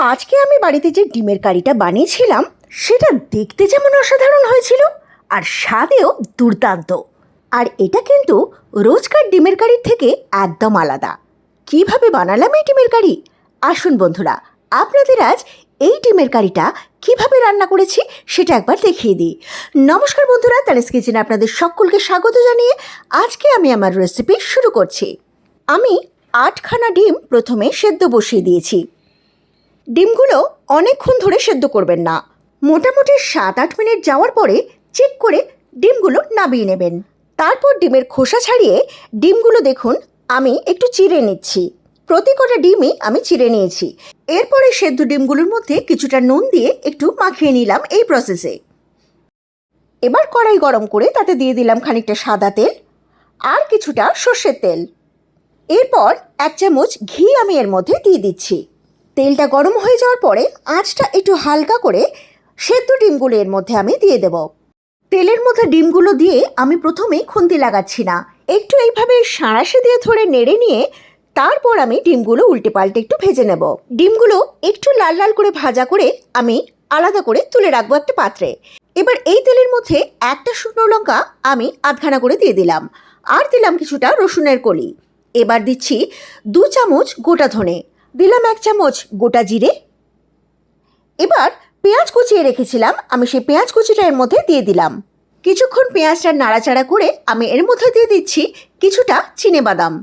আজকে আমি বাড়িতে যে ডিমের কারিটা বানিয়েছিলাম সেটা দেখতে যেমন অসাধারণ হয়েছিল আর স্বাদেও দুর্দান্ত। আর এটা কিন্তু রোজকার ডিমের কারির থেকে একদম আলাদা। কিভাবে বানালাম এই ডিমের কারি? আসুন বন্ধুরা, আপনাদের আজ এই ডিমের কারিটা কিভাবে রান্না করেছি সেটা একবার দেখিয়ে দিই। নমস্কার বন্ধুরা, তানিস কিচেনে আপনাদের সকলকে স্বাগত জানিয়ে আজকে আমি আমার রেসিপি শুরু করছি। আমি 8খানা ডিম প্রথমে সেদ্ধ বসিয়ে দিয়েছি। ডিমগুলো অনেকক্ষণ ধরে সেদ্ধ করবেন না, মোটামুটি 7-8 মিনিট যাওয়ার পরে চেক করে ডিমগুলো নামিয়ে নেবেন। তারপর ডিমের খোসা ছাড়িয়ে ডিমগুলো দেখুন আমি একটু চিড়ে নিচ্ছি। প্রতি কটা ডিমই আমি চিড়ে নিয়েছি। এরপরে সেদ্ধ ডিমগুলোর মধ্যে কিছুটা নুন দিয়ে একটু মাখিয়ে নিলাম এই প্রসেসে। এবার কড়াই গরম করে তাতে দিয়ে দিলাম খানিকটা সাদা তেল আর কিছুটা সর্ষের তেল। এরপর 1 চামচ ঘি আমি এর মধ্যে দিয়ে দিচ্ছি। তেলটা গরম হয়ে যাওয়ার পরে আঁচটা একটু হালকা করে সেদ্ধ ডিমগুলো এর মধ্যে আমি দিয়ে দেব। তেলের মধ্যে ডিমগুলো দিয়ে আমি প্রথমেই খুন্তি লাগাচ্ছি না, একটু এইভাবে সাঁড়াশে দিয়ে ধরে নেড়ে নিয়ে তারপর আমি ডিমগুলো উল্টে পাল্টে একটু ভেজে নেব। ডিমগুলো একটু লাল লাল করে ভাজা করে আমি আলাদা করে তুলে রাখবো একটা পাত্রে। এবার এই তেলের মধ্যে একটা শুকনো লঙ্কা আমি আধখানা করে দিয়ে দিলাম আর দিলাম কিছুটা রসুনের কলি। এবার দিচ্ছি 2 চামচ গোটা ধনে, দিলাম 1 চামচ গোটা জিরে। এবার পেঁয়াজ কুচিয়ে রেখেছিলাম আমি সেই পেঁয়াজ কুচিটা এর মধ্যে দিয়ে দিলাম। কিছুক্ষণ পেঁয়াজটা নাড়াচাড়া করে আমি এর মধ্যে দিয়ে দিচ্ছি কিছুটা চিনেবাদাম।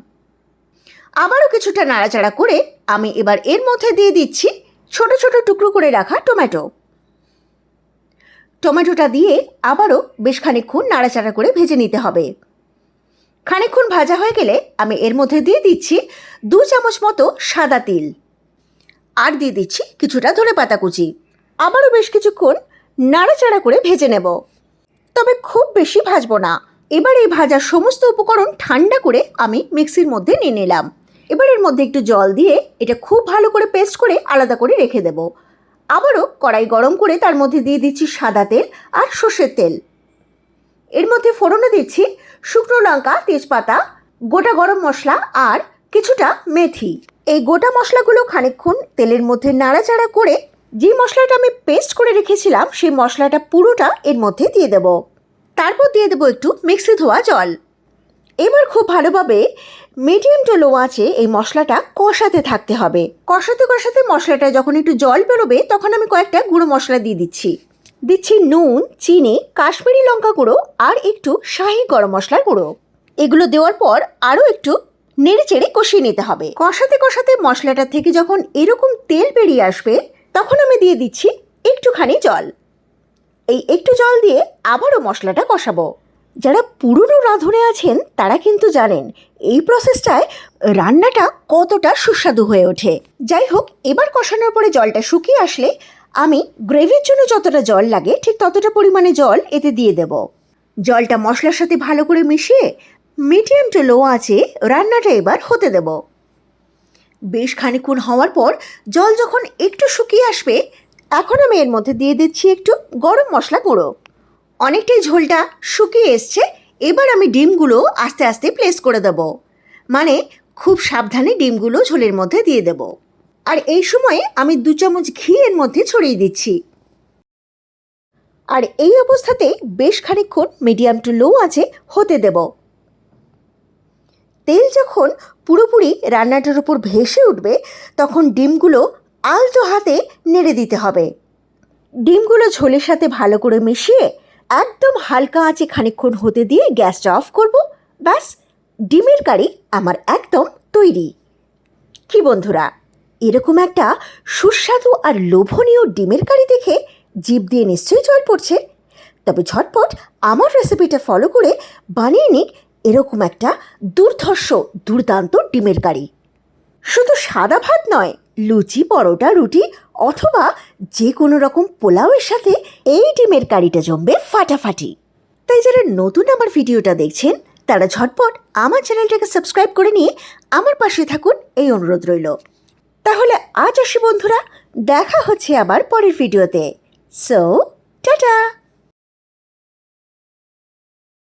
আবারও কিছুটা নাড়াচাড়া করে আমি এবার এর মধ্যে দিয়ে দিচ্ছি ছোট ছোট টুকরো করে রাখা টমেটো। টমেটোটা দিয়ে আবারও বেশ খানিকক্ষণ নাড়াচাড়া করে ভেজে নিতে হবে। খানিকক্ষণ ভাজা হয়ে গেলে আমি এর মধ্যে দিয়ে দিচ্ছি 2 চামচ মতো সাদা তিল আর দিয়ে দিচ্ছি কিছুটা ধনেপাতা কুচি। আবারও বেশ কিছুক্ষণ নাড়াচাড়া করে ভেজে নেব, তবে খুব বেশি ভাজবো না। এবার এই ভাজার সমস্ত উপকরণ ঠান্ডা করে আমি মিক্সির মধ্যে নিয়ে নিলাম। এবার এর মধ্যে একটু জল দিয়ে এটা খুব ভালো করে পেস্ট করে আলাদা করে রেখে দেব। আবারও কড়াই গরম করে তার মধ্যে দিয়ে দিচ্ছি সাদা তেল আর সর্ষের তেল। এর মধ্যে ফোড়নে দিচ্ছি শুকনো লঙ্কা, তেজপাতা, গোটা গরম মশলা আর কিছুটা মেথি। এই গোটা মশলাগুলো খানিকক্ষণ তেলের মধ্যে নাড়াচাড়া করে যে মশলাটা আমি পেস্ট করে রেখেছিলাম সেই মশলাটা পুরোটা এর মধ্যে দিয়ে দেব। তারপর দিয়ে দেবো একটু মিক্সি ধোয়া জল। এবার খুব ভালোভাবে মিডিয়াম টু লো আঁচে এই মশলাটা কষাতে থাকতে হবে। কষাতে কষাতে মশলাটা যখন একটু জল বেরোবে তখন আমি কয়েকটা গুঁড়ো মশলা দিয়ে দিচ্ছি নুন, চিনি, কাশ্মীরি লঙ্কা গুঁড়ো আর একটু শাহি গরম মশলার গুঁড়ো। এগুলো দেওয়ার পর আরও একটু নেড়ে চেড়ে কষিয়ে নিতে হবে। কষাতে কষাতে মশলাটা থেকে যখন এরকম তেল বেরিয়ে আসবে তখন আমি দিয়ে দিচ্ছি একটুখানি জল। এই একটু জল দিয়ে আবারও মশলাটা কষাবো। যারা পুরনো রাঁধুনে আছেন তারা কিন্তু জানেন এই প্রসেসটায় রান্নাটা কতটা সুস্বাদু হয়ে ওঠে। যাই হোক, এবার কষানোর পরে জলটা শুকিয়ে আসলে আমি গ্রেভির জন্য যতটা জল লাগে ঠিক ততটা পরিমাণে জল এতে দিয়ে দেব। জলটা মশলার সাথে ভালো করে মিশিয়ে মিডিয়াম টু লো আঁচে রান্নাটা এবার হতে দেব। বেশ খানিকক্ষণ হওয়ার পর জল যখন একটু শুকিয়ে আসবে এখন আমি এর মধ্যে দিয়ে দিচ্ছি একটু গরম মশলা গুঁড়ো। অনেকটাই ঝোলটা শুকিয়ে এসছে। এবার আমি ডিমগুলো আস্তে আস্তে প্লেস করে দেব, মানে খুব সাবধানে ডিমগুলো ঝোলের মধ্যে দিয়ে দেব। আর এই সময়ে আমি 2 চামচ ঘি এর মধ্যে ছড়িয়ে দিচ্ছি। আর এই অবস্থাতে বেশ খানিকক্ষণ মিডিয়াম টু লো আঁচে হতে দেব। তেল যখন পুরোপুরি রান্নাটার উপর ভেসে উঠবে তখন ডিমগুলো আলতো হাতে নেড়ে দিতে হবে। ডিমগুলো ঝোলের সাথে ভালো করে মিশিয়ে একদম হালকা আঁচে খানিকক্ষণ হতে দিয়ে গ্যাসটা অফ করব। ব্যাস, ডিমের কারি আমার একদম তৈরি। কি বন্ধুরা, এরকম একটা সুস্বাদু আর লোভনীয় ডিমের কারি দেখে জিভ দিয়ে নিশ্চয়ই জল পড়ছে। তবে ঝটপট আমার রেসিপিটা ফলো করে বানিয়ে নিক এরকম একটা দুর্দান্ত ডিমের কারি। শুধু সাদা ভাত নয়, লুচি, পরোটা, রুটি অথবা যে কোনো রকম পোলাওয়ের সাথে এই ডিমের কারিটা জমবে ফাটাফাটি। তাই যারা নতুন আমার ভিডিওটা দেখছেন তারা ঝটপট আমার চ্যানেলটাকে সাবস্ক্রাইব করে নিয়ে আমার পাশে থাকুন, এই অনুরোধ রইল। তাহলে আজ আসি বন্ধুরা, দেখা হচ্ছে আবার পরের ভিডিওতে। So tata.